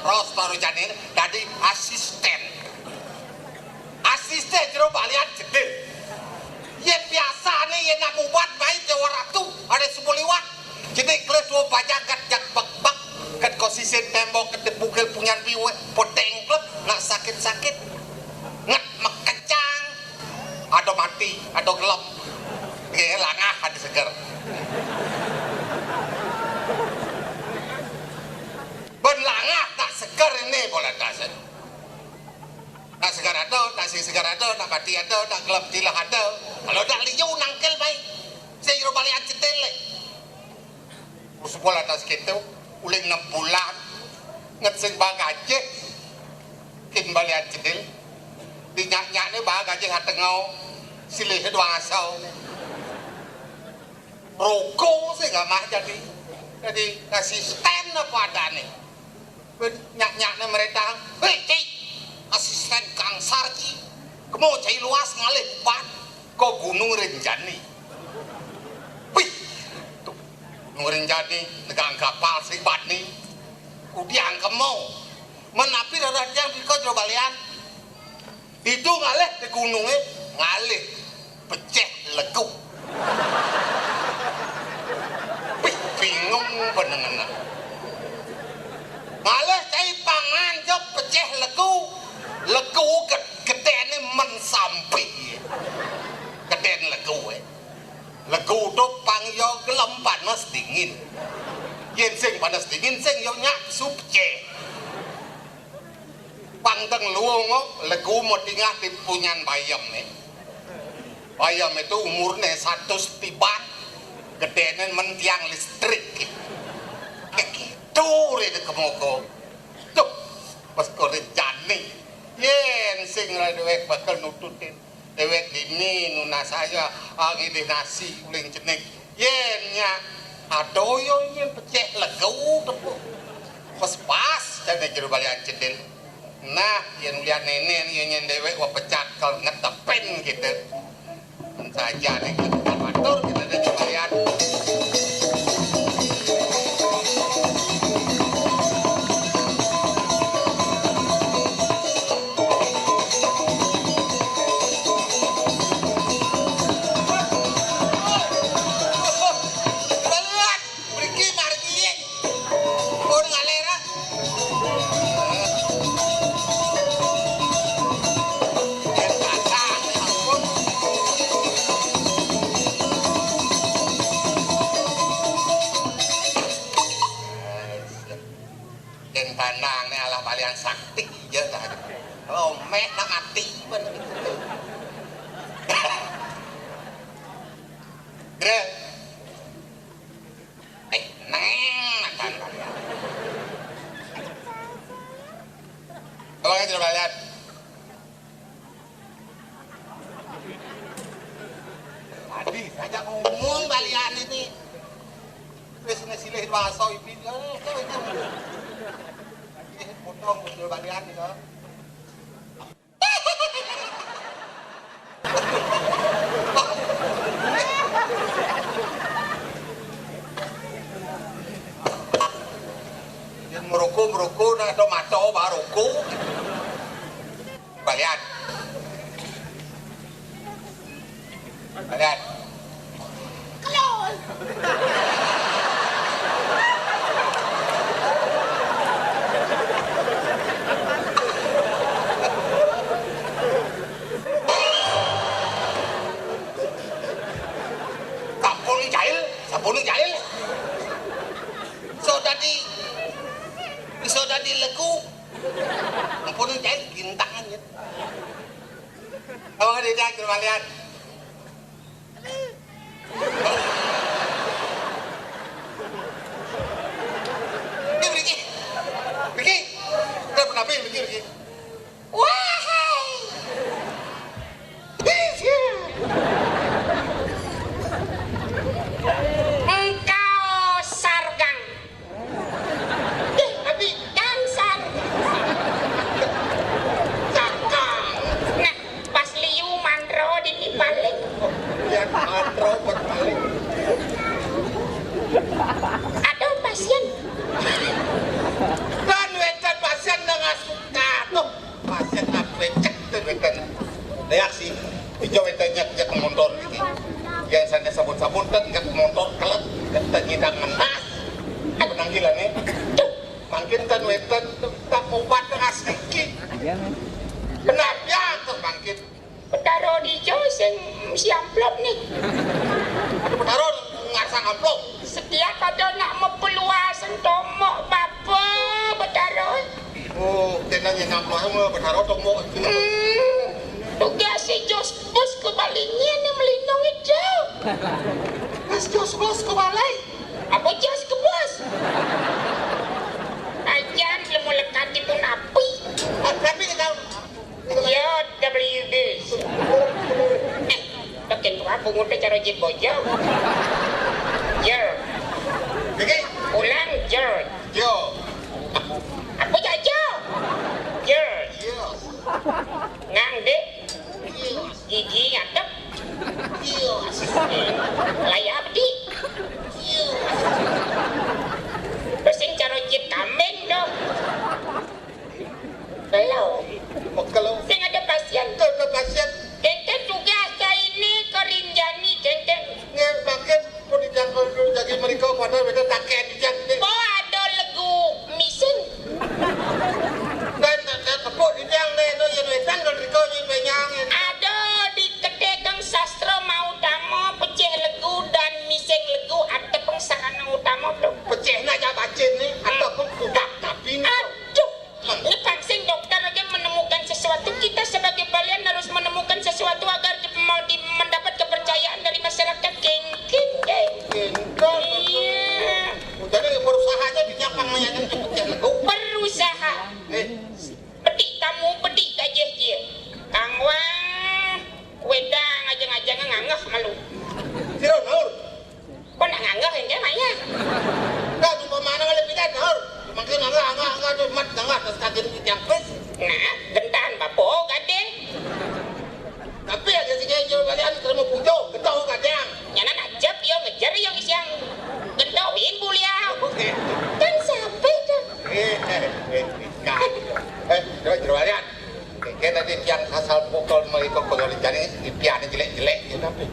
ros baru janin dadi asisten jero balian jedil yen biasa nih yen namubat baik jawa ratu ada sebuliwat jadi kelas dua pajagat jak bak ket kosisen tembok ket bukil punyan biwe poteng klep nak sakit ngat makecang ada mati ada gelap langah ada seger berlangah tak seger ini boleh dasar tak segar ada, tak segar ada, tak mati ada, tak gelap tilah ada kalau tak liu nangkel baik saya jero balian cetel sekolah atas gitu uling 6 bulan ngeseng bagaje kin balian cetel dinyak-nyak ni bagaje hatengau silih doang asau roko sih nggak mah jadi asisten apa ada nih nyak-nyak ni mereka hei asisten Kang Sarji kamu cai luas ngalih ban ke Gunung Rinjani wih tuh Gunung Rinjani negang kapal si Badni udiang kamu menapi radang di kau coba balian itu ngalih di gunungnya ngalih pecah leguk wih bingung bener-bener ngalih cai pangan jok pecah leguk legu geden mensampi geden legu tu pangyo gelem panas dingin yen sing panas dingin sing yo nyak sup ce pangteng luong legu motingah di punyan bayam nih bayam itu umurnya 100 tiban gedenen mentiang listrik kayak gitu rede kemoko tuh pas korin jani yen sing dewek bakal nututin dewek ini nuna saya ngide nasi uling jenik yen nya adoyo yen pecek legau tepuk pas dan jero balian cedel nah yen lihat nenek yen dewek wa pecat kalau ngetepen gitu saja nih kita matur kita ada balian Banang ni alah balian sakti je lah. Oh, mek nak mati pun. Gre. Neng makan balian. Kalau kita balian. Tadi saja ngomong balian ini. Wes silih bahasa ibu. Potong usul balian gitu. Yang meruku nak tomato baruku. Balian. Kelon. Sabun jahil so dadi legu ampun jahil gintangan ya awak dia jangan kembalian Biki udah pernah Biki wahai wetan tak obat asli ki. Kenapa terbangkit? Petaro dijo sing si amplop nih. Ada petaro ngasang amplop. Setiap ada nak mepeluasan tomok bapa petaro. Oh, tenang yang amplop sama petaro tomok. Tugas si Jos Bos kebalingnya ni melindungi jauh. Jos Bos kebalai. Apa Jos ke Bos? Ajan lemu lekati pun api. Tapi kau Ya, WB. Takin tu apa ngumpet cara jib bojo? Jer. Oke. Ulang jer. Yo. Apa jajo? Jer. Yes. Ngang dek. Gigi ngadep. Yes. Layak di. Pesing cara jib kamen dong. Belum. Kalau Sing ada pasien. ke pasien Kenten tugas saya ini kerinjani kenten. ngepakai pun dijangkau jadi mereka pada mereka takkan dijangkau. Oh ada lagu missing. Dan tepuk dijang deh tu yang wetan kalau mereka yang benyang. Ada di kedai sastra mau utama pecah lagu dan missing lagu ada pengsarana utama tu. Pecah nak jawab bacin ni ataupun kudak tapi ni. Aduh, ini vaksin dokter lagi menemukan sesuatu. Kita sebagai balian harus menemukan sesuatu agar mendapat kepercayaan dari masyarakat. Geng. Kentang. Iya. Jadi perusahanya dijangkang menyatakan pecah lagu. Berusaha. Pedik tamu, pedik gajah dia. Kang Wang, wedang ajang-ajang ngangah malu. Siro Nur. Kau nak ngangah yang maya? Dah jumpa mana kalau pindah Nur. Makin angah tu mat angah terus kaget yang pes. Nah, gentan bapo gading. Tapi ada sikit jual balian terima pujo, ketau kadang. Nyana najab yo ngejar yo isiang. Gendawin buliau. Okey. Kan sampai dah. Jual balian. Kan nanti tiang asal pukul mereka kalau jadi impian jelek-jelek ya tapi.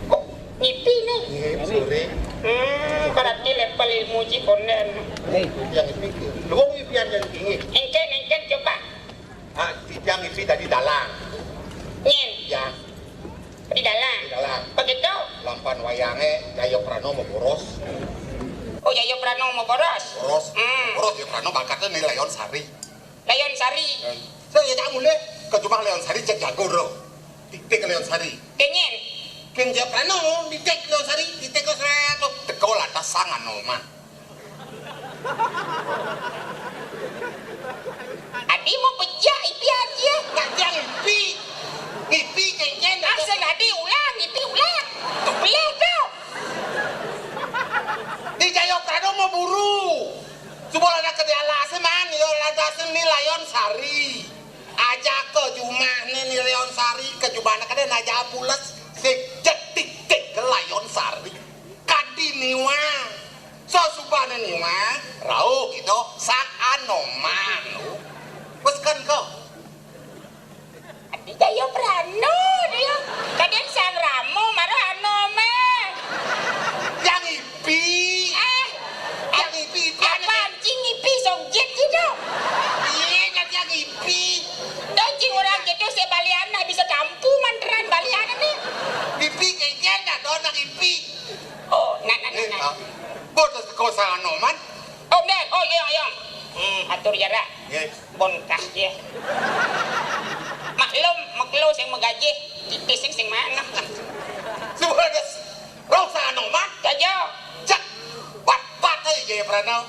Kok ngipi nih? Sorry. Berarti level ilmu jikonen. Yang itu. Luang impian yang tinggi. Engken coba. Ah, yang itu tadi dalang. Nyen, Ya, di dalam. di dalang. Begitu. Lampan wayange Jaya Prano mau boros. Oh Jaya Prano mau boros. Boros. Boros Jaya Prano bakatnya nih Leon Sari. Layon Sari. Saya tak mulai. Kecuma Leon Sari cek jago bro. Titik Leon Sari. Kenyen. Ken Jaya Prano titik Leon Sari. Titik ke saya tuh. Teko lata sangan nomah. Adi mau pejak ipi aja. Kadang ngipi kengken. Asal adi ulang, ipi ulang. Boleh kau. Di Jaya Prano mau buru. Coba ada kedala seman, yo lada seni Leon Sari. Ajak ke jumah nih Leon Sari ke jumah nak ada naja pulas sejetik ke Leon Sari. Kadi niwa, so subane niwa, rau gitu sak anoman. Wes kan kau. Adi Jaya Prano dia. Kadang sang Ramo marah anome. Yang ipi, yang ipi. Apa anjing ipi songjet gitu. Iya, yang ipi. Anjing orang gitu sebaliana bisa kampu manteran baliana nih. Ipi kengken dah donang ipi. Oh, nah. Bodos kau sang anoman. Oh, dek. Oh, iya. Atur jarak. Yes. Bonkah dia. Maklum sing magaji. Titis sing mana. Sebenarnya, rasa anoman. Jajo. Cak, bat aja Jaya Prano.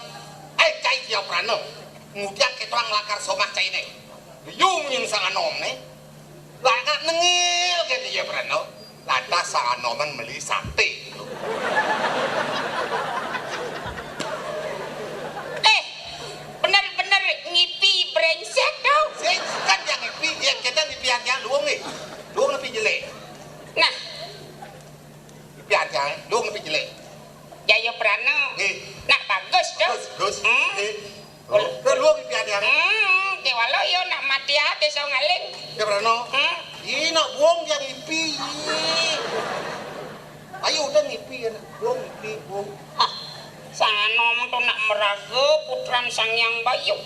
Cai Jaya Prano. Kemudian kita orang lakar somah cai ini. Yung yang sang anom nih. Lakar nengil ke Jaya Prano. Lantas sang anoman beli sate. Benar-benar ngipi brengsek tau. Kan yang ngipi, yang kita ngipian yang luang nih. Luang lebih jelek. Nah, Ngipian yang luang lebih jelek. Jaya Prano. Nak bagus tau. Terus. Terus luang ngipian yang. Walau yo nak mati hati so ngaling. Jaya Prano. Ini nak buang yang ngipi. Ayo udah ngipi ya. Buang ngipi, buang. Sangan ngomong tuh nak meraga putran sang yang bayu.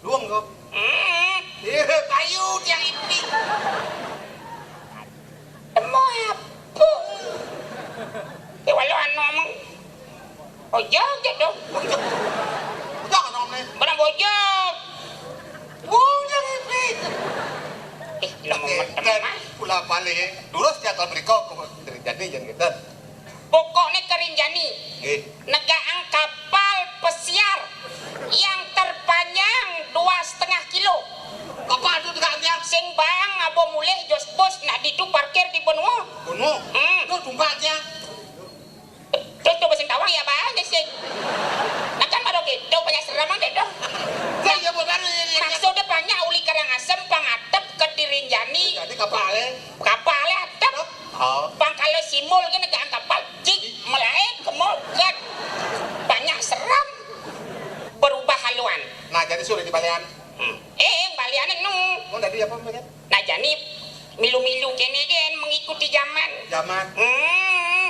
Luang kok. Kayu tiang ipi. Mau apa? Walau anu ngomong. Ojok gitu. Ojok kan om nih. Benar bojok. Tiang ipi. Lama Kan teman. pula balik. Dulu setiap kali mereka terjadi jangan kita. Pokoknya Kerinjani. Nggih. Negaan kapal pesiar yang terpanjang 2,5 kilo. Kapal itu tidak tiang. Sing bang abo mulai jos bos nak ditu parkir di benua. Kuno. Itu tumpah tiang. Terus coba sing tawang ya bang sing. Nah kan baru gitu banyak seramang deh dong. Saya benar ini. Maksudnya banyak uli Karangasem pangatep ke Dirinjani. Jadi kapalnya. Kapalnya atep. Oh. Pang kalau simul kan negaan kapal cik melain kemogat. Banyak seram. Berubah haluan. Nah jadi sudah di balian. Balian nu. Mau tadi apa melihat? Nah jadi milu-milu kene kan mengikuti zaman. Zaman.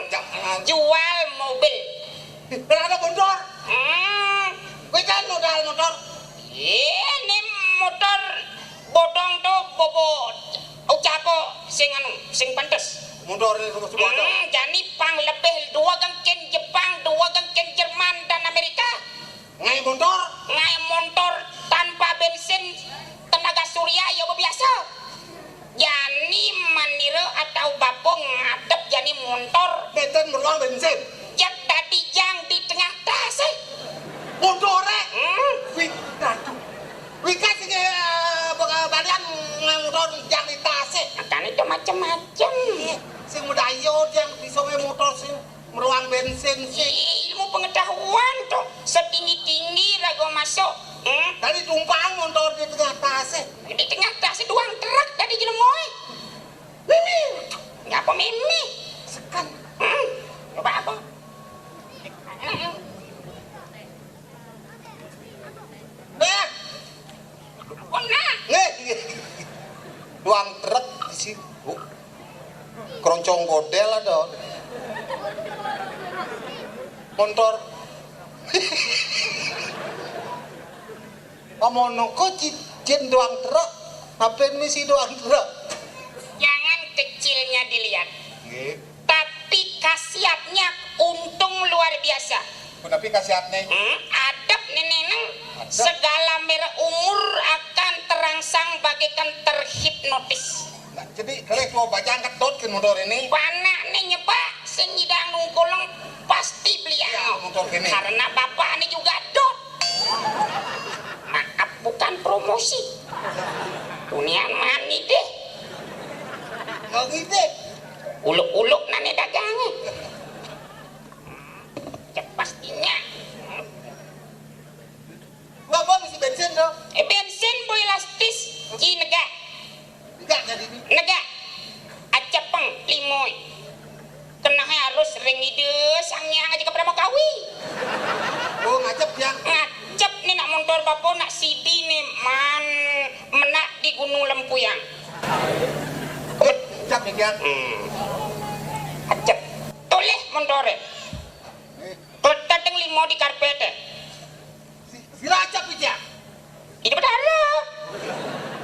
Jangan. Jual mobil. Berada motor. Kau kan modal motor. Ini motor bodong tuh bobot. Ucapo sing anu sing pantes. Motor ini semua ada. Jadi pang lebih 2 gengken Jepang, 2 gengken Jerman dan Amerika. Ngai motor. Ngai motor tanpa bensin tenaga surya ya biasa. Jani manira atau bapong ngadep jani motor. Beten beruang bensin. Jak tadi jang di tengah tas. Motornya. Wih, dadu. Wih kasih balian ngai motor yang di tasnya. Kan itu macam-macam. Sing muda iyo yang bisa motor sing meruang bensin sih. Ilmu pengetahuan tuh setinggi-tinggi lagu masuk. Tadi tumpang motor di tengah tasnya. Di tengah tas doang terak tadi jelemoy. Mimi. Ngapa mimi? Sekan. Coba apa? Nah. Duang truk di situ. Keroncong godel ada. Motor. Amono kok cicin doang truk. Apa misi doang truk? Jangan kecilnya dilihat. Nggih. Tapi khasiatnya untung luar biasa. Tapi khasiatnya Adab neneng segala merek umur akan terangsang bagaikan terhipnotis. nah, jadi kalau mau baca angkat dot ke motor ini Panak nih nyebak senyidang nungkolong pasti beliau. ya, motor ini Karena bapak ini juga dot. Maaf bukan promosi. Dunia mani deh. nggak gitu Uluk-uluk nane dagangnya. Pastinya. Bapak misi bensin dong Bensin boy lastis di negak. enggak jadi ini Negak. Acepeng limoy. Kena harus rengide sangnya aja kepada mau kawi. oh ngajak ya Ngacep nih nak motor bapak nak sidi nih menak di Gunung Lempuyang. ngajak ya Acep. Toleh montore. Kleteteng limo di karpete. silacap ya Ini bedara.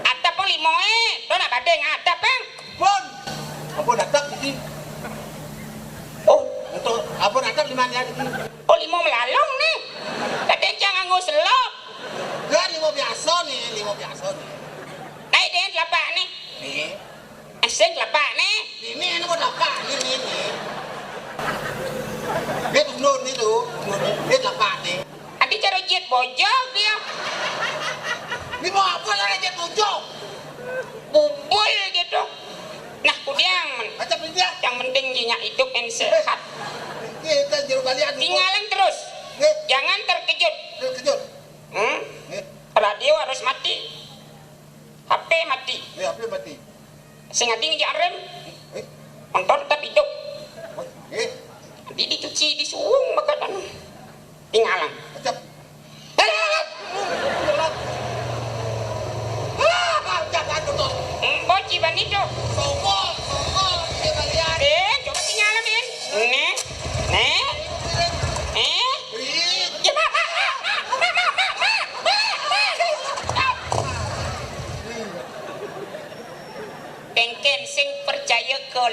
Atap peng limo do nak badeng atap peng. pun apa datang di sini Oh, untuk apa datang di mana di sini oh limo melalong nih. Kadang jangan nggo selop. enggak limo biasa nih Naik den lapak nih. nih Asing lapak nih. ini mau dapat ini dia tunur nih tuh dia dapat nih Adi cara jet bojok dia. ini mau apa lah dia tujuh Bubul gitu. Nah, kudiang ngajak dia yang penting dia hidup dan sehat. kita jeruk balian Tinggalan terus. Jangan terkejut. terkejut Radio harus mati. HP mati. ya apa mati Sing adi ngejak rem. eh Motor tetap hidup. eh Nanti dicuci di suung makanan. Tinggalan. ngajak jangan tutup Boci ban itu. songol dia balian Coba tinggalan Ben. Nih. Wih,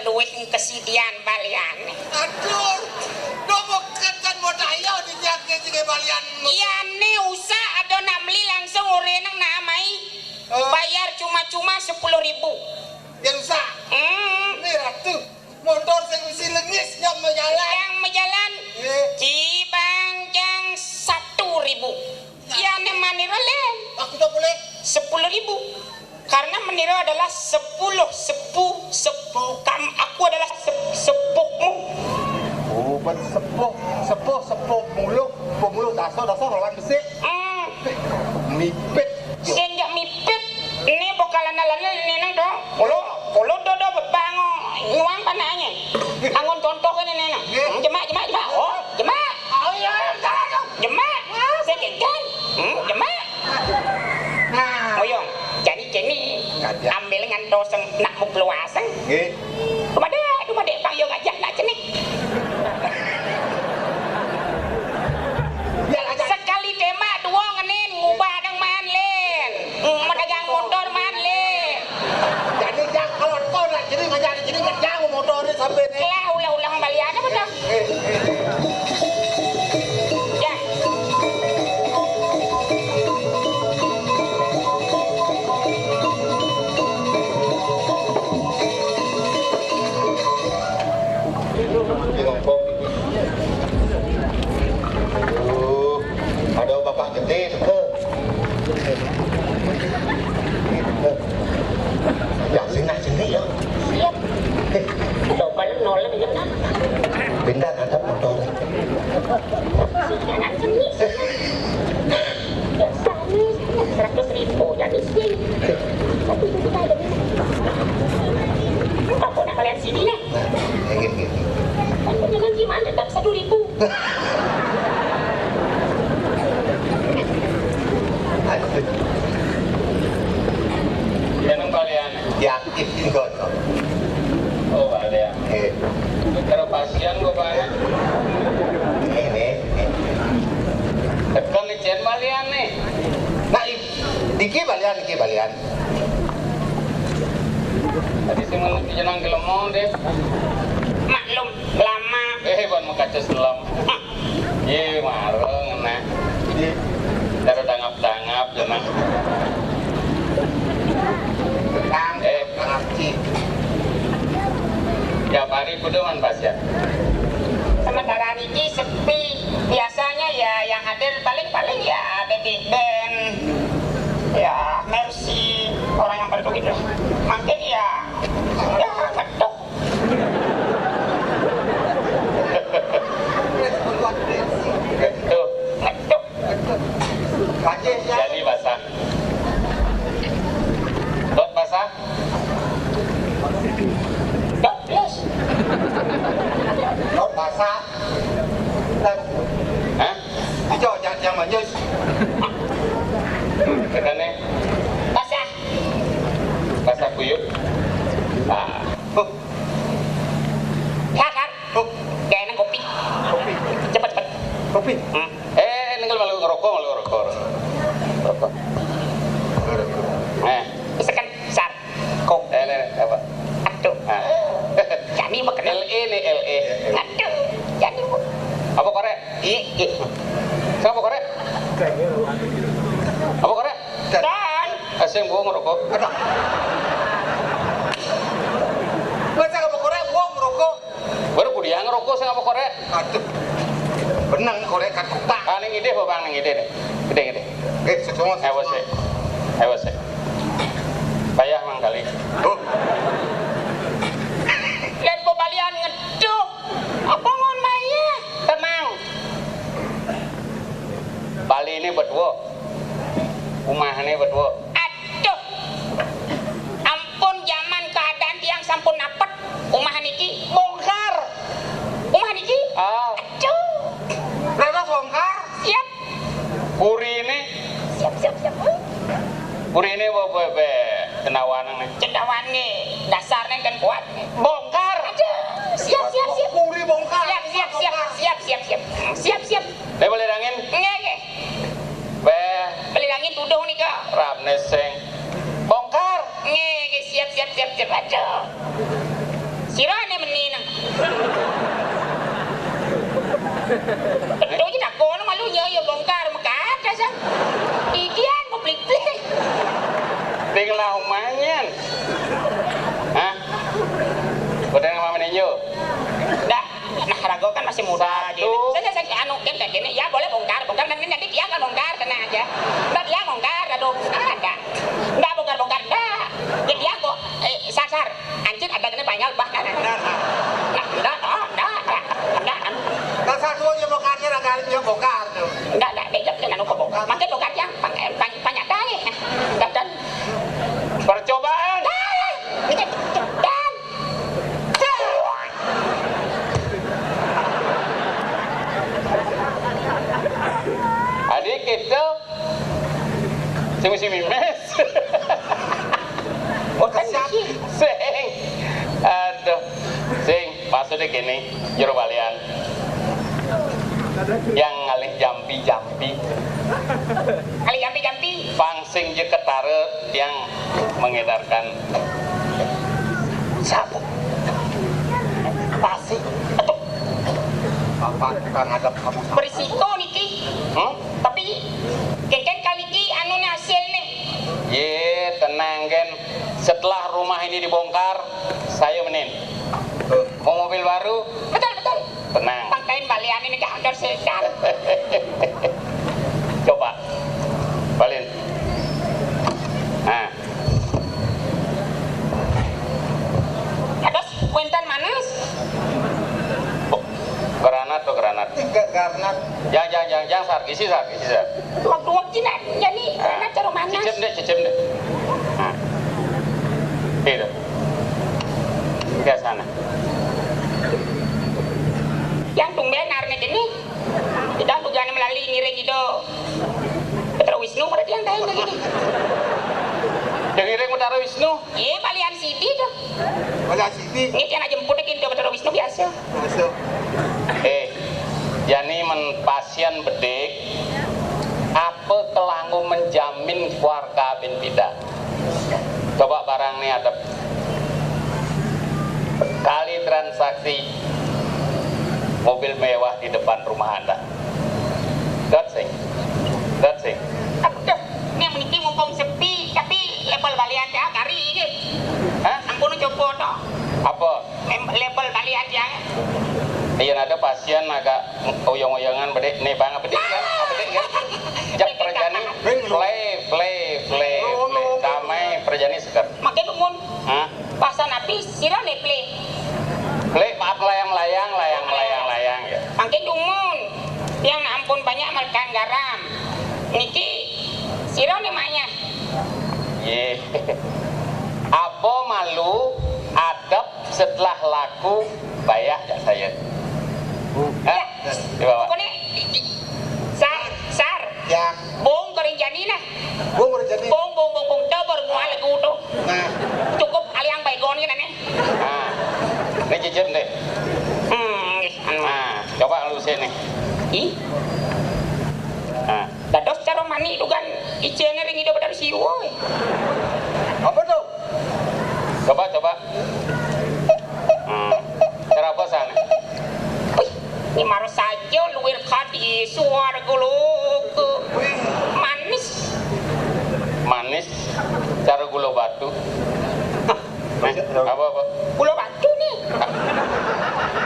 luwih kesidian balian. Aduh, nopo kencan modayo di tiang kecil balian. Iya nih usah ada nak beli langsung urenang nak amai. Bayar cuma-cuma 10.000. Ya usah. Ini ratu, motor saya mesti lengis yang menjalan. Yang menjalan Cibanjang 1.000. Ya nih maniro len. Aku tak boleh. 10.000. Karena meniro adalah 10 sepuh. Aku adalah sepuhmu. Oh, sepuh mulu dasar lawan besi. Mipit. Senjak mipit. Ini bokalan-alannya ini nang dong. Kalau dodo bebango nyuang pananya. Angon contoh ini nang. Jemak. Oh, jemak. Jemak. Sekikan. Jemak. Moyong. Jadi kini ambil dengan doseng nak mukluaseng. Nggih. Kumadek pang yo ngajak nak cenik. Sekali tema dua ngenin ngubah dang man len. Medagang motor man len. Jadi jangan kalau kau nak jadi ngajak motor ni sampai ni. Lah ulang balian apa dah? Ya. Ada bapak gede ke? Ya sini ya. Siap. Coba lu nolak dengan nak. Pindah ada motor. Jangan sini. Ya sana 100.000 jadi sini. Tapi itu kita ada. Apa nak kalian sini nih? Gini. Kan jangan gimana tetap 1.000. Yan ang balian. Ya, ikut. Oh, balian. Pero pasyan ko ba? Ini. Tekan ni Chen balian ni. Nah, diki balian. Tadi si mana jangan gelemong deh. Maklum lama. Buat makaca selam. Ye, marong na. Taro dangap jangan. Ngaji. Ya pari kuduman pasyan. Sementara ini sepi. Biasanya ya yang hadir paling ya baby band, ya Mercy, orang yang baru gitu. Makin ya ngetuk. Ngetuk. Jadi basah. Dot basah. Plus. Nó bà xa. Hah? Đi cho jangan mà như. Tekan ni. Basah. Basah kuyup. Kan. Kayak nang kopi. Cepat. Kopi. Ninggal malu ngerokok. Rokok. Misalkan sar. Kok. Apa? Aduh. Jadi makan LE. Aduh. Jadi Apa korek? Siapa korek? Apa korek? dan Asing gua ngerokok. Masa apa korek buang merokok? Baru kudiang ngerokok saya apa korek? Aduh. Benang korek kat kutak. Ning ide apa bang? Ning ide nih. Gede. Semua. Awas sih. Payah mang kali. lihat balian ngeduk. Apa ngon maya? Tenang. Bali ini berdua. Rumah ini berdua. Aduh. Ampun zaman keadaan tiang sampun apet. Umah niki bongkar. Umah niki. Aduh. Rada bongkar. Siap. Puri ini. Siap. Puri ini be kenawanan nih. Cendawan nih. Dasarnya kan kuat. Bongkar. Aduh. Siap. Puri bongkar. Siap. Dia boleh angin. Nge. Be Beli angin tuduh nih kak. rap neseng. Bongkar. Nge. Siap. Aduh. Sira. muda aja. Satu. Saya anu gini ya boleh bongkar nanti dia kan bongkar tenang aja. Enggak dia bongkar aduh enggak bongkar enggak. Dia kok sasar anjir ada gini banyak bah enggak. Dasar tuh dia bongkarnya agak dia bongkar tuh. Enggak bejak dengan anu bongkar. Makin bongkar yang banyak kali. Dan Percobaan. Adik kita sing mimes. oh kan sih. Sing. Aduh. Sing maksudnya gini, jero balian. Yang ngalih jampi-jampi. Kali jampi. Pangsing je ketare yang mengedarkan sabuk. Pasti. Apa kita ngadap kamu? Berisiko niki. Tapi keken kali ki anu hasil nih. Ye, tenang kan. Setelah rumah ini dibongkar, saya menin. Mau mobil baru? Betul. Tenang. Pangkain balian ini gak ada sedan. Coba. Balin. Nah. Ados kuentan manis. Oh, granat atau granat? Tiga granat. Jangan sar, gisi sar. Waktu cina jadi karena cara manas. Cicip deh. Nah. Itu. Ke sana. Yang tumben arne gini. Tidak tujuan melalui ngire gitu. Putra Wisnu berarti yang tahu gini. Yang ngireng Utara Wisnu? Iya balian Siti tuh. Ada sini. Ini yang aja jemput gitu Putra Wisnu biasa. Masuk. Jani men pasien bedek apa kelanggu menjamin keluarga bin pida. Coba barang nih ada kali transaksi mobil mewah di depan rumah Anda. That's it. Aduh, ini yang meniki mumpung sepi, tapi level balian dia kari ini. Hah? Ampun coba toh. Apa? Level balian dia. Iya ada pasien agak oyong-oyongan bedek nih bang bedek kan? Bedek kan? Jak perjani play damai perjani seker. Makin umun. Hah? Pasan api sirah play. Play maaf layang ya. Makin umun. Yang ampun banyak makan garam. Niki sirah nih maknya. Ye. Apa malu adab setelah laku bayar ya saya. Hah? Di bawah. Pokoknya sar. Ya. Bong kering jadi nah. Gua mau jadi. Bong double mual lagu tuh. Nah. Cukup aliang baygon kan nih. Nah. Ini cicip deh. Nah, coba lu sini. Ih, Nah, dados cara mani itu kan icene ring hidup dari siwo. Apa tuh? coba. Cara apa sana? Ini marah saja luir kadi suara guluk Manis cara gula batu. Apa? gula batu nih.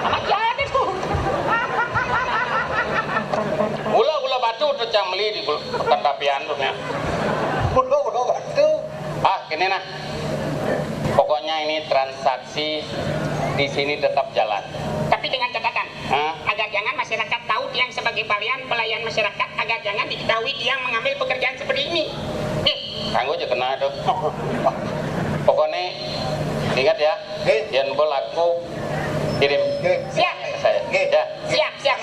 Amat jadi tuh. Gula batu tuh camli di tetapian tuh ya. Gula batu. Gini nah. Pokoknya ini transaksi di sini tetap jalan. Tapi dengan catatan, Hah? agar jangan masyarakat tahu yang sebagai pelayan masyarakat, agar jangan diketahui yang mengambil pekerjaan seperti ini. Kanggo aja kena tuh. Pokoknya ingat ya, yang berlaku kirim Siap. ke saya. Ya. Siap.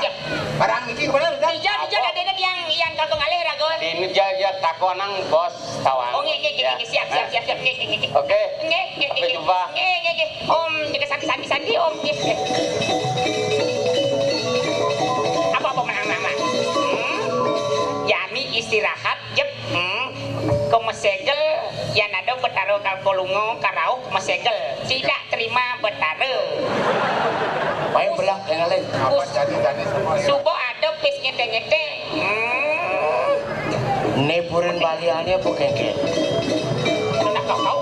Barang ini kemana udah? Dijal ada yang kalau ngalih rago. Ini jaja takonang bos tawang. Oh nge Ya. siap. Oke. Nge. Sampai jumpa. Nge. Om jaga sandi om. Nge. Apa menang-nama? Yami istirahat jep. Kemesegel yang ada betaro kalkolungo karau kemesegel tidak terima betaro. Main belah yang lain. Apa jadi semua ya? Subo ada pis ngete. Nepurin baliannya bukan kayak. Nak kau.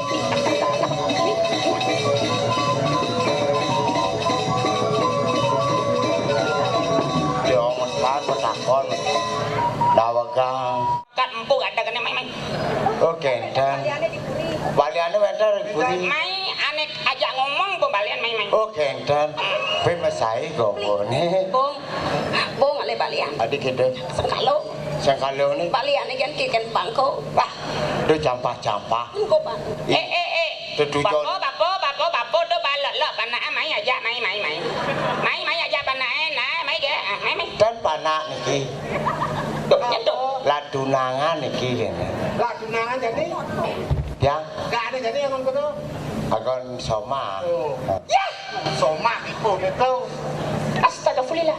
takon. Dawakang. Kat empuk ada kena main. Oh kendan. Baliane wedar ibune. Main aneh ajak ngomong pembalian main. Oh kendan. Pe mesai gopone. Bung ale balian. Adik kita. Sekalo. Sekalo ni. Balian kan kiken bangko. Wah. Do campah-campah. Engko bang. Tetujon. Bapo do balak lah panak main aja main. Main aja panak nah main ge. Main. Dan panak niki. Nyedok. Ladunangan niki kene. Ladunangan jadi Ya, gak ada jadi yang kono. agon soma. Ya. Somak ibu itu. Astagfirullah.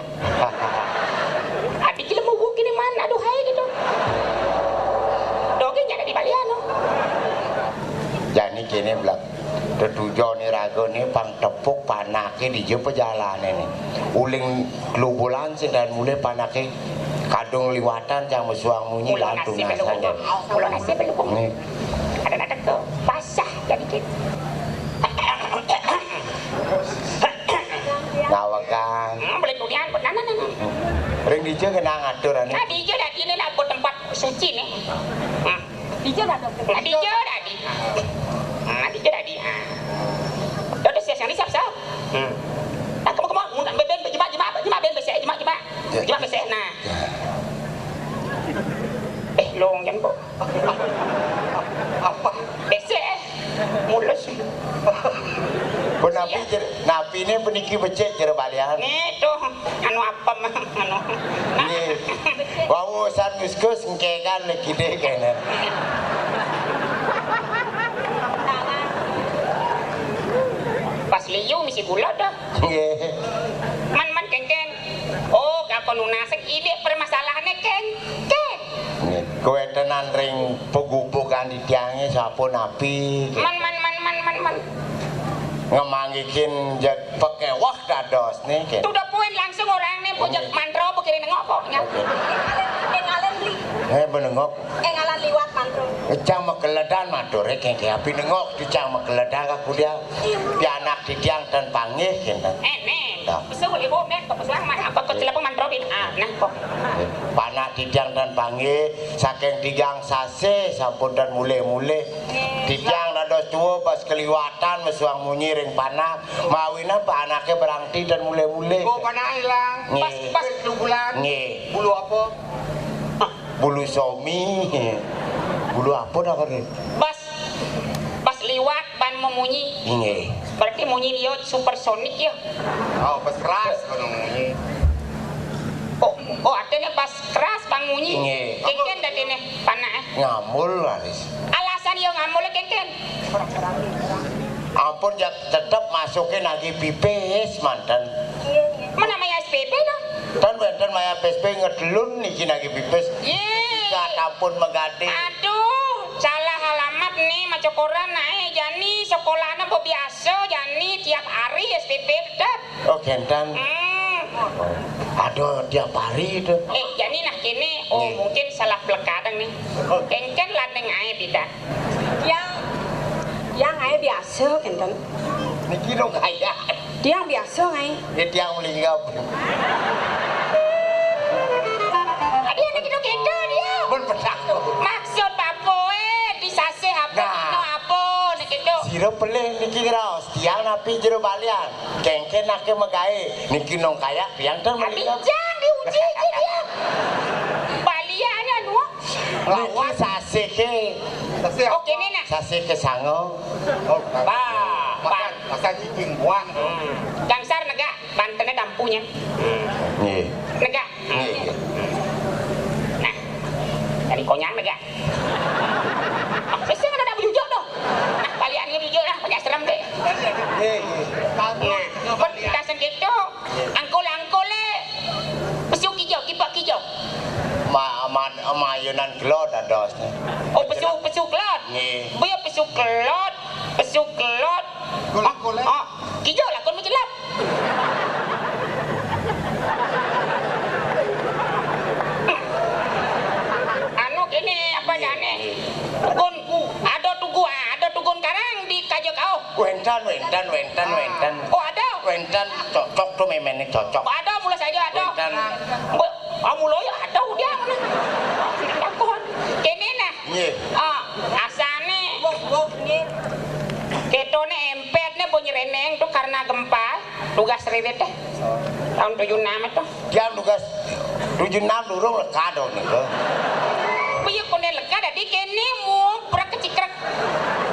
Adik kita mau gini mana? Aduh hai gitu. Doge nyada di balian no. Jadi kene blak. Tetujon ni rago ni pang tepuk panake di je perjalanan ni. Uling lubulan sing dan mulai panake kadung liwatan jang mesuang munyi lantung nasanya. Mulo nasi belum. Ni Ada tuh basah jadi gitu. ngawakan. Boleh durian buat nana. Ring di je kena ngatur ane. Tadi je dah ini lah buat tempat suci nih. Dijo dah dok. Dijo dah di. Dijo dah di. Dah siap yang siap. Nah kamu mun beben jema ben besek jema besek nah. Long jangan kok. Apa? Besek mulus. Pun napi ni peniki becek jero balian. Nih tuh anu apa mah anu. Ni wau san muskus ngkekan lagi deh kene. Pas liu misi gula dah. Nggih. Man kengkeng. Oh, kapal lunasak ide permasalahannya keng. Nggih. Kowe tenan ring pegubukan di tiange sapa napi. Man. Ngemangikin jak pakai wah dados nih kan. Tuh udah poin langsung orang nih pojok mantro pikirin nengok kok nya. Engalen li. Benengok. Engalan liwat mantro. Cang makeledan madore kengke api nengok dicang makeledan aku dia. Pianak didiang dan pangih kena. Nen. Bisa boleh bawa nen kok pesuang mah apa kok celapa mantro bin nah kok. Panak didiang dan pangih saking digang sase sampun dan mule-mule. Didiang dados tua pas keliwatan mesuang munyi ring panak. Mawina pak anaknya berangti dan mule-mule. Kok panak hilang? Pas lubulan. Nggih. Bulu apa? Bulu somi. Bulu apa dah kau ni? Pas liwat ban memunyi. Nggih. Berarti munyi dia supersonik ya. Oh, pas keras kono munyi. Oh, artinya pas keras bang munyi. Nggih. Kengken dah dene panak. Ngamul laris. Alasan yo ngamul kengken. Ampun ya tetap masukin lagi pipis mantan. Mana maya SPP dah? Dan wenten maya PSP ngedelun niki lagi pipis. Ye. Ampun megati. Aduh, salah alamat nih maco koran naik jani sekolahnya biasa jani tiap hari SPP tetap. Oh gentan. Aduh tiap hari itu. Jani nah kini mungkin salah pelekadang nih. Kengken ladeng ae bidan. Yang ay biasa kan. Niki dong kaya. Dia yang biasa ay. Itu yang melingap. Dia nak kita kena dia. Pun pedak. Maksud apa disase apa no apa nak kita. Siro pelih niki raos tiang napi jero balian. Kengken nake megae. Niki nong kaya tiang dan melingap. Bijang diuji aja dia. Baliannya nuah. Niki sase ke. Oke nih nah. Sase ke sango. Ban. Masa cicing buang. Gangsar negak, Bantennya dampunya. Nggih. Negak. Nggih. Nah, dari konyan negak. Saya nggak ada bujuk dong. Nah, baliannya bujuk lah, pakai serem deh. Nah, kita sendiri angkol le. Besuk hijau, kipak hijau. Mayunan gelot dados. Oh, pesuk kelot. Nggih. Biar pesuk kelot. Golek-golek. Hijau lah, kon macam lap. Anu kini apa jane? Ada tugun karang di kajo kau. Wentan. Oh ada. Wentan cocok tuh memang cocok. Ada mula saja ada. Wentan. Mulo ya ada dia mana. Takon. Kene nah. Nggih. Asane Nggih. ketone empetne bunyi reneng tuh karena gempa tugas ririt teh. Tahun 76 itu. Dia tugas 76 durung leka dong niku. Piye kone lega dadi kene mu prak kecikrek.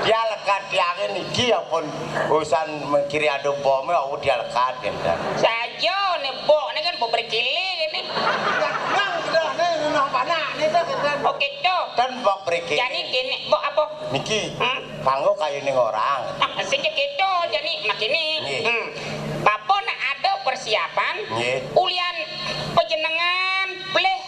Dia leka tiange niki ya pun urusan mengkiri adu bome dia leka kan. Saja nebok ne kan bo berkili ini. Oke tuh. Dan bok breki. Jadi kene bo apa? Niki. Panggo kayu ning orang. Sing gitu jadi makini. Nggih. Bapon ada persiapan. Nggih. Ulian pejenengan bleh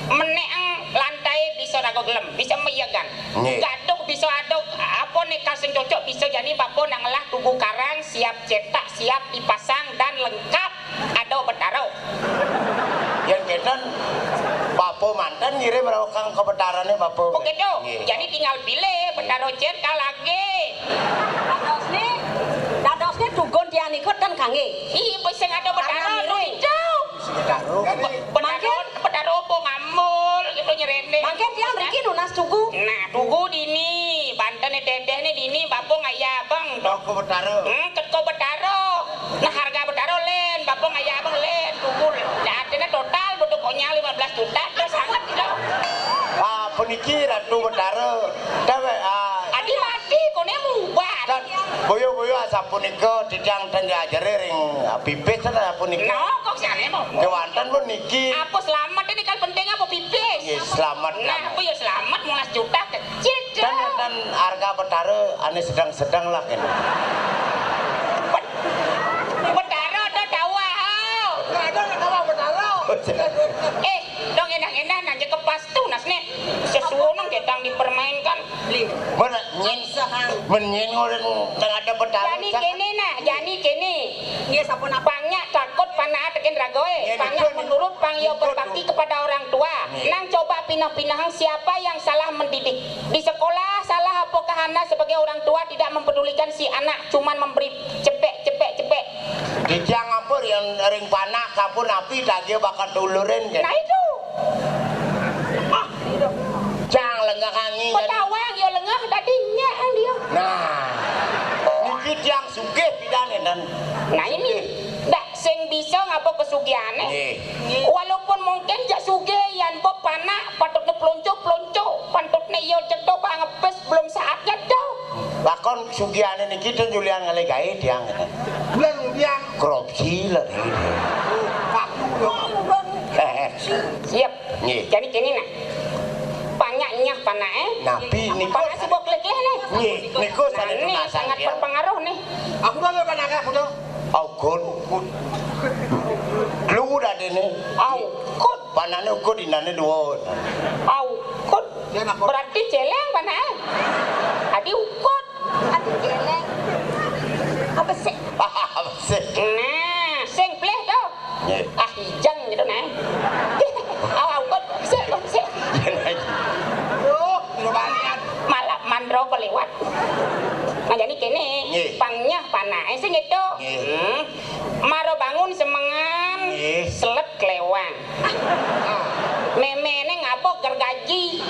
meneang lantai bisa rago gelem, bisa meyagan. Nggih. Gaduk bisa aduk apa nek kasing cocok bisa jadi bapon ngelah tugu karang siap cetak, siap dipasang dan lengkap ada betaro. Yang kedan Bapo mantan ngirim kang ke betarane Bapo. Begitu. Jadi tinggal pilih betaro cetak lagi. Dadosne dugon dia nikut kan kangge. Ih, sing ada betaro itu. Betaro. Betaro po ngamul gitu nyerene. Mangke dia mriki lunas tugu. Nah, tugu dini, Banten dedeh nih dini babong aya bang. Toko betaro. Ketko betaro. Nah, harga betaro len, babong aya bang len, tugu. Jatine total butuh pokoknya 15 juta terus sangat tidak. Puniki ratu betaro. Dawe Adi mati kone mubah. dan boyo-boyo asa punika didang dan diajari ring pipis ta punika. No, kok sane mo. Kewanten pun niki. Apa selamat ini kan penting apa pipis? Nggih, selamat. Nah, apa ya selamat 15 juta kecil. Dan harga betaro ane sedang-sedang lah kan. Betaro ada dawa. Dong enak-enak nanya ke pastu nasne. Sesuatu ketang dipermainkan. Mana menyen orang nang ada betaro. Jani kene nah, jani kene. Nggih sampun apa? Pangnya takut panah teken ragoe. Pangnya menurut pangyo berbakti kepada orang tua. Nang coba pinah-pinah siapa yang salah mendidik. Di sekolah salah apakah Anda sebagai orang tua tidak mempedulikan si anak, cuman memberi cepek. Di tiang apa yang ring panah kapun api dah dia bakal dulurin kan. Nah itu. Cang lenggah angin. Petawang ya lengah tadinya dia. Nah, niki tiang sugih pidane dan. Nah ini dak sing bisa ngapa kesugiane. Walaupun mungkin jak sugihan bo panah patutne plonco pantutne yo cetho ngepes belum saatnya dah. Bakon sugiane niki ten Julian ngale gawe tiang. Bulan tiang korupsi lah ini. Siap. Nggih. Jadi kini nah. Banyaknya panah Nabi niku panah si bok lek nih. nggih niku saling Ini sangat berpengaruh nih. Aku dah panah aku dah. Aukun. Lu udah dene. Aukut. Panane ukur dinane dhuwur. Aukut. Berarti celeng panah. Adi ukut. Ati jelek. Apa sih? Apa sih? Nah, sing pleh to. Nggih. Hijang gitu nah. Aukut. Sik. Malah mandro kelewat. Nah jadi kene pangnya panah sing itu. Maro bangun semengan selet kelewang. Memene ngapok gergaji.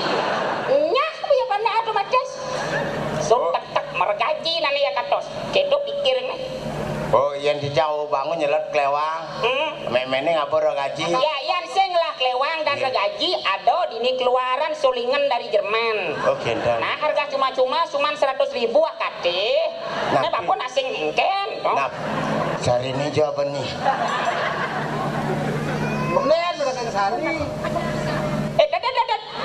Nyah punya panah atuh maces. Tek mergaji nani ya katos. Kedo pikir nih. Oh, yang dijauh bangun nyelet kelewang. Memene ngapur gaji. Ya, yang sing lah kelewang dan regaji ada dini keluaran sulingan dari Jerman. Oke, dan. Nah, harga cuma-cuma cuman 100.000 akate. Nah, bapun asing engken. Nah, cari ini jawaban nih. Menen berkata sari.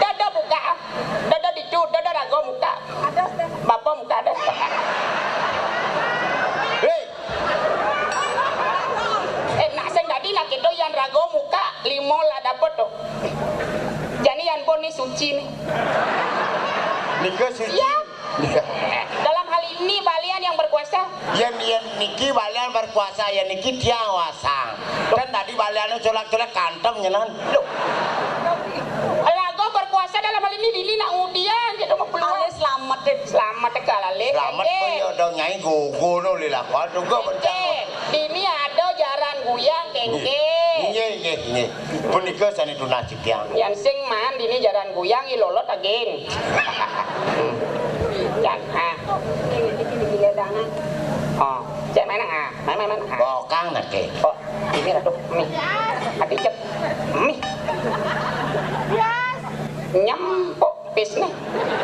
Dada buka. Dada dicut, dada rago muka. Ada Bapak muka ada. Hei, Nak sing tadi nak itu yang rago muka limo lah dapet tuh. Jadi yang pun ni suci nih. Nika suci. Ya. Dalam hal ini balian yang berkuasa. Yang niki balian berkuasa, yang niki tiang wasang. Dan tadi baliannya colak-colak kantem nyenan. Loh, Lago berkuasa dalam hal ini dini nak udian gitu mau keluar. selamat deh. Selamat tekala le. selamat pun ya udah nyai gogo no lila. Waduh, gue bencang. Dini ada jaran guyang kengke. Iya. nggih. Punika sane tunajib yang. Yang sing man dini jaran guyang ilolot again. Yan Ini giledangan. oh cek mana main Bokang nake. oh ini ratu mie hati cep mie nyampok pis nih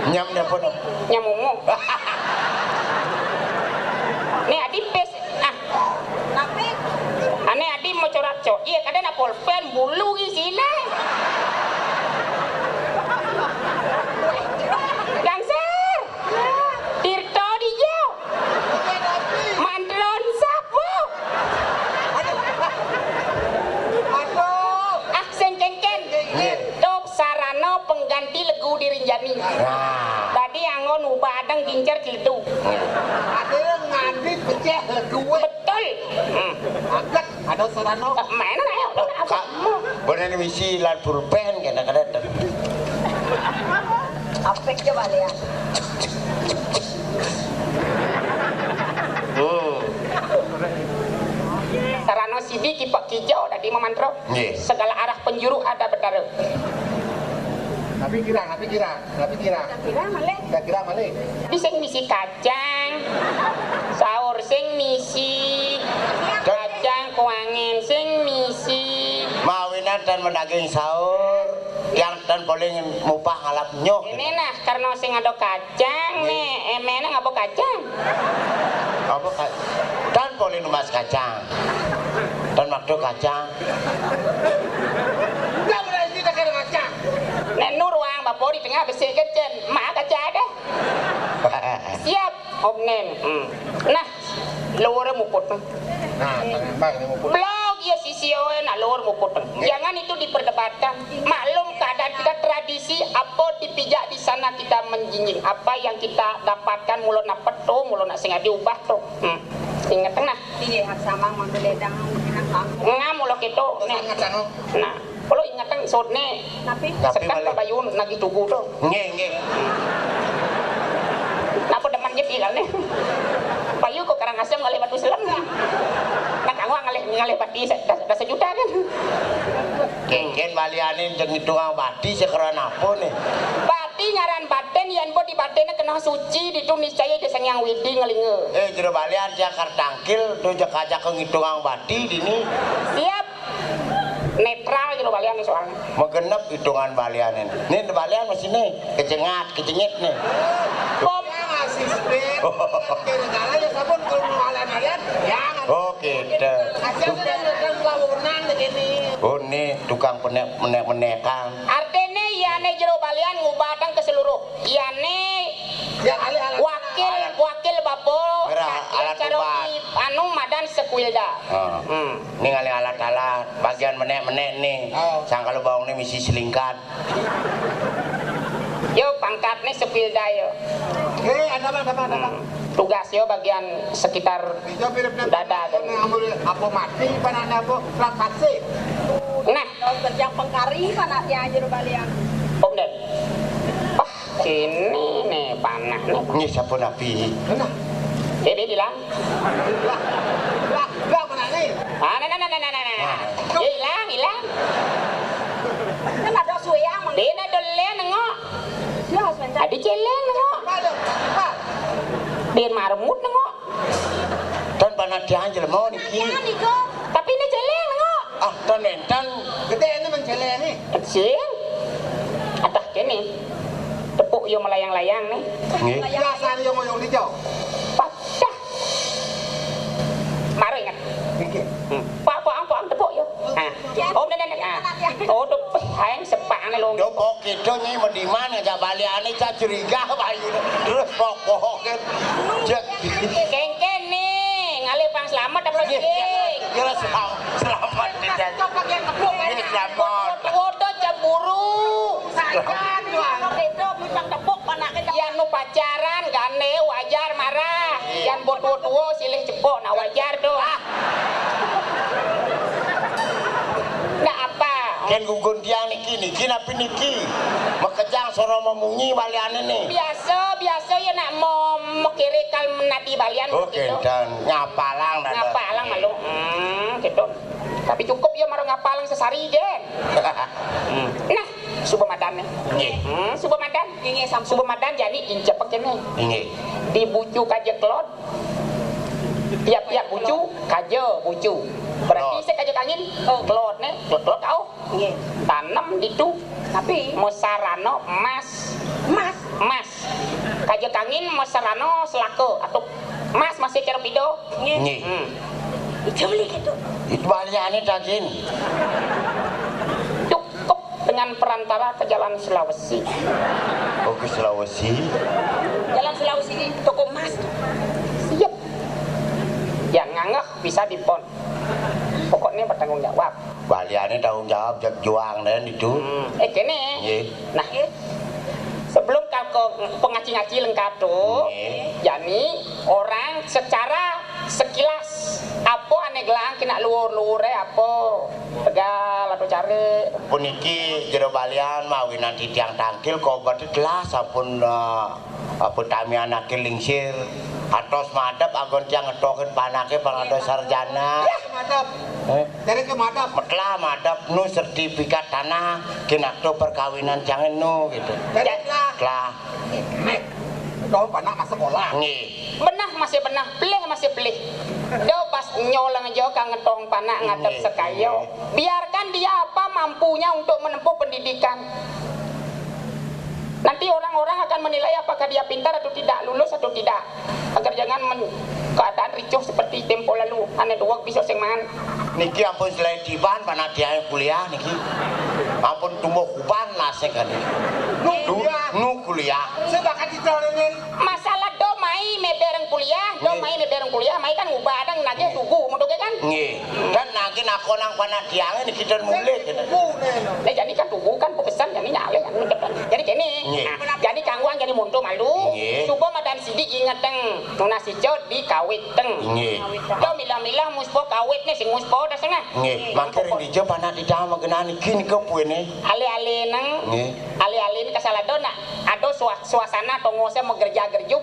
Nyam napa no? nyamungu nih adi pis Tapi ane adi mau corak cok iya kadang na pulpen bulu gisila Gangser Tirto dijau Mandron sapu Aksen cengken Tok sarana pengganti legu dirinjani Nah. Tadi angon ubadang gincar ciledu Ada yang ngandi pecah gue. Betul Angkat ada sarano. Mana na ayo Kak, bener misi lan pulpen kadang-kadang. apek coba lihat. Sarana sibi kipak kijau tadi memantro Nggih. Segala arah penjuru ada betara Tapi kira. Kira malih. Kira malih. Di sing misi kacang Sahur sing misi Kacang kuangin sing misi Mawinan dan mendaging sahur yang dan paling mupah ngalap nyok. Ini nah karena sing ada kacang nih emena ngapa kacang Apa kak? Dan paling numas kacang. Dan makdo kacang. Enggak berarti tak kira ngaca. Nek nur wang bapak di tengah besi kecen mak kacang ada siap om nen nah luar muput Nah, bang ini mau blog ya sisi nah luar muput jangan itu diperdebatkan maklum keadaan kita tradisi apa dipijak di sana kita menjinjing apa yang kita dapatkan mulut nak peto mulut nak sengaja diubah tuh ingat tengah Ini hak sama mang giledangan mungkin kamu. ngam mulut itu nih nah kalau ingatan sodne Tapi sekat kabayun nagi tugu tuh Nggih. napa deman jadi kan nih payu kok karang asam ngalih batu selam nah kamu ngalih bati dah sejuta kan Kengken balianin jeung hitungan badi sekeran apa nih? bati ngaran baten yan bo di batena kena suci ditu niscaya desang yang widi ngalinge Jero balian jakar tangkil tuh jakajak hitungan badi dini. siap netral jero balian nih soalnya Megenep hitungan balianin. Nih balian masih nih kecengit nih. pop masih spin. Kira ya sabun kalau ngalan-ngalan ya. Oke, dah. Asyik kan lawunan begini. Oh nih tukang menekan. artene yane jero balian ngubatan ke seluruh yane Ya alih-alih. wakil bapo Gerah, alat caroki anu madan sekuilda Ini ngalih alat-alat bagian menek-menek nih. Oh. Sang kalau bawang nih misi selingkat. yo pangkat nih sekuilda yo Ada apa? tugas yo bagian sekitar dada dan Apa mati panana apa plantasi. nah kerja pengkari mana yang jero balian. om den wah kini nih panah nih Ini siapa nabi? Nah, dia bilang lah mana nih? nah ya hilang Kan ada suyang mang. dia na dolen nengok Ya sebentar. adi celeng nengok Ada. dia marmut nengok Dan panah dianjel mau nih kini. Jangan Niko. tapi ini celeng nengok Ah, dan entan. Gede ini mencele nih. kecil atah kini tepuk yo melayang-layang nih Nih. Biasa yang ngoyong di jauh. patah maru ingat Oke. Pak tepuk yo om dan oh tuh hayang sepang nih lo Do pok itu nih mediman ngajak baliane cah curiga bayu terus pokok kan. Jek. kengken nih ngalih pang selamat apa sih Kira selamat tidak. Coba yang tepuk Ini selamat. foto cemburu Sajan doang. Itu pucang tepuk panake yang nu pacaran gane wajar marah yang botuo silih cepok nah wajar tuh nah apa Ken gugun tiang niki napi niki. Makejang soro memunyi baliane nih. biasa ya nak mau mekiri kal menati balian Oke, gitu dan ngapalang dan. ngapa lang malu gitu Tapi cukup ya marang ngapalang sesari gen. Nah, Subamadan nih. Nggih. Subamadan. Nggih, sampun. Subamadan jadi incepek kene. Nggih. Dibucu kaje klot. Tiap-tiap bucu kaje bucu. Berarti Klot. saya kaje angin klot nih, klot kau. Nggih. Tanam itu Tapi mosarano emas. Mas, Kaje angin mosarano selako atau emas masih cara pido. Nggih. itu beli gitu. Itu baliane daging. Cukup dengan perantara ke Jalan Sulawesi. Oh ke Sulawesi. Jalan Sulawesi ini toko emas. Siap. Yang ngangeh bisa dipon. Pokoknya bertanggung jawab. Baliane tanggung jawab jak juang dan itu. Kene. Nggih. Nah, sebelum kau pengaci-ngaci lengkap tuh, Nggih. jadi orang secara sekilas apa aneh gelang kena luur-luur apa tegal atau cari Puniki jero balian mawi nanti tiang tangkil kau berarti telah sampun apa tamian akil lingsir atos madep agon tiang ngetokin panake pangados sarjana. Madap. Dari ke madap. Metlah madep nu sertifikat tanah kena to perkawinan jangan nu gitu. Dari lah. Telah. Nek. Kau panak masuk sekolah. Nggih. benah masih benah pelih masih pelih do pas nyolong aja kang ngetong panak ngadep sekayo biarkan dia apa mampunya untuk menempuh pendidikan. Nanti orang-orang akan menilai apakah dia pintar atau tidak, lulus atau tidak, agar jangan keadaan ricuh seperti tempo lalu ane dua bisa sing mangan. Niki ampun selain diban panak dia kuliah niki ampun tumbuh kuban lah kan nu kuliah Saya bakal ditolongin. Masalah do mai mebereng kuliah, mai kan ngubah adang nage tugu modoge kan. nggih dan nagi nakonang panak dia niki dan mulai Nah, jadi kan tugu kan pesan jadi nyale kan depan. Jadi kene. Nggih. Nah, jadi kangguan jadi muntung malu. Nggih. Coba madan sidik inget teng nuna sijo di kawit teng. nggih Do milah-milah muspo kawit nih sing muspo dah sengah. nggih mangke dijo panak di dalam mengenani kini ke puene Ale-ale nang nggih ale-ale ini kasalado nak ado suasana tongose megerja-gerjug.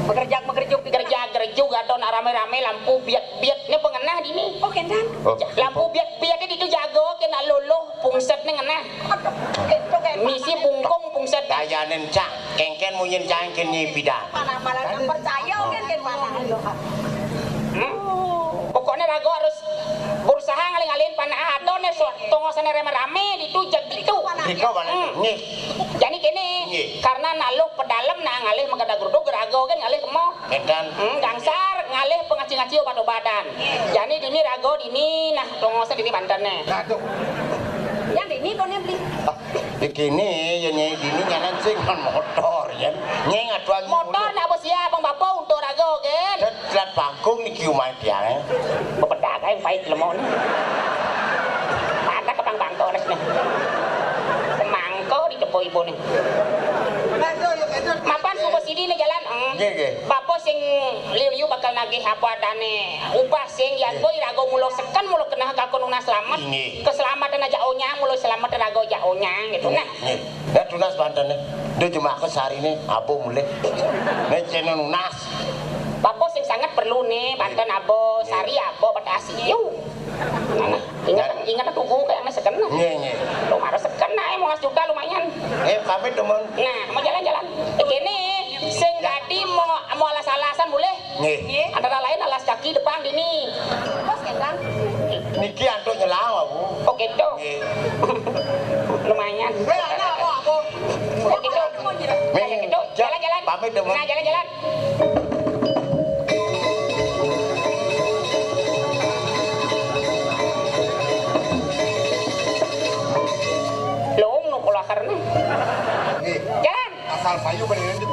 Megerjuk Gerja-gerjug ado nak rame-rame lampu biat-biat ini pengenah dini. Oh, kendan. oh Lampu biat-biat itu jago kena luluh pungset nih ngenah. Itu kan. Misi bungkung pungset. kayanen cak kengken munyin cang kini bidan Mana malah nggak percaya kan mana. Pokoknya rago harus berusaha ngaling-alin panah adon ya so tongosane rame-rame ditujak gitu. Riko mana nggih Jadi kene Nggih. karena naluk pedalem nah ngalih mengadak gruduk rago kan ngalih kemo. edan Gangsar ngalih pengaci-ngaci obat-obatan. Jadi dini rago dini nah tongosane dini bandane. Aduh. Yang ini kau beli. begini ya nyai dini nyanan sing kan motor ya nyai ngatuan Motor nak bos ya bang bapak untuk rago kan. dan telat bangkung niki umay tiang Bepedak kayak pahit lemon. Ada kepang bangko nih. Semangko di depo ibu nih. Mapan suku sini nih jalan. Nggih, nggih. Bapak sing liu bakal nagih apa adane. Ubah sing yan boy rago mulo sekan mulo kena kalkon una selamat. Nggih. Keselamatan aja onya mulo selamat rago ja onya gitu nah. nggih ya tunas bantane do cuma aku sarine apa mulai nek channel unas Bapak sing sangat perlu nih Banten abo sari abo pada asiu. Nah, ingat tugu kayak sekan nah. nggih Lo marah sekan nah mau ngas juta lumayan. kami temen Nah, mau jalan-jalan. Kene sing tadi mau alas-alasan boleh? nggih Antara lain alas kaki depan dini. Bos kendan. niki antuk nyelang aku Oh gitu. nggih Lumayan. Apa? Oh gitu. Kayak gitu. Jalan-jalan. pamit temen Nah, jalan-jalan. Long nu kula karena. Nggih. Jalan. Asal payu beneran